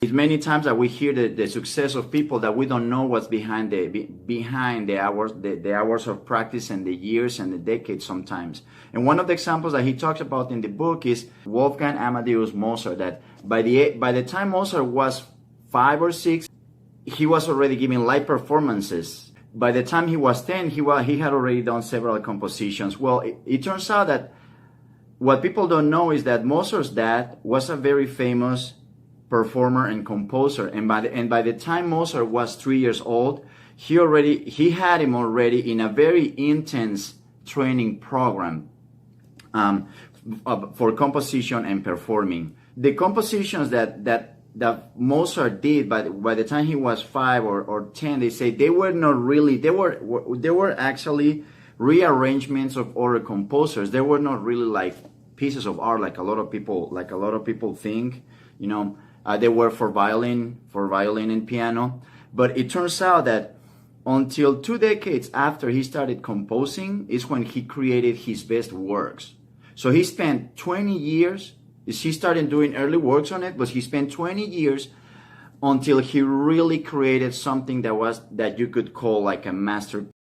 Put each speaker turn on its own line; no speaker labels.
It's many times that we hear the success of people that we don't know what's behind the hours of practice and the years and the decades sometimes. And one of the examples that he talks about in the book is Wolfgang Amadeus Mozart. That by the time Mozart was 5 or 6, he was already giving live performances. By the time he was 10, he had already done several compositions. Well, it turns out that what people don't know is that Mozart's dad was a very famous performer and composer, and by the time Mozart was 3 years old, he had him already in a very intense training program for composition and performing. The compositions that Mozart did by the time he was 5 or 10, they say they were not really, they were actually rearrangements of other composers. They were not really like pieces of art like a lot of people think, you know. They were for violin and piano. But it turns out that until 2 decades after he started composing is when he created his best works. So he spent 20 years, he started doing early works on it, but he spent 20 years until he really created something that you could call like a masterpiece.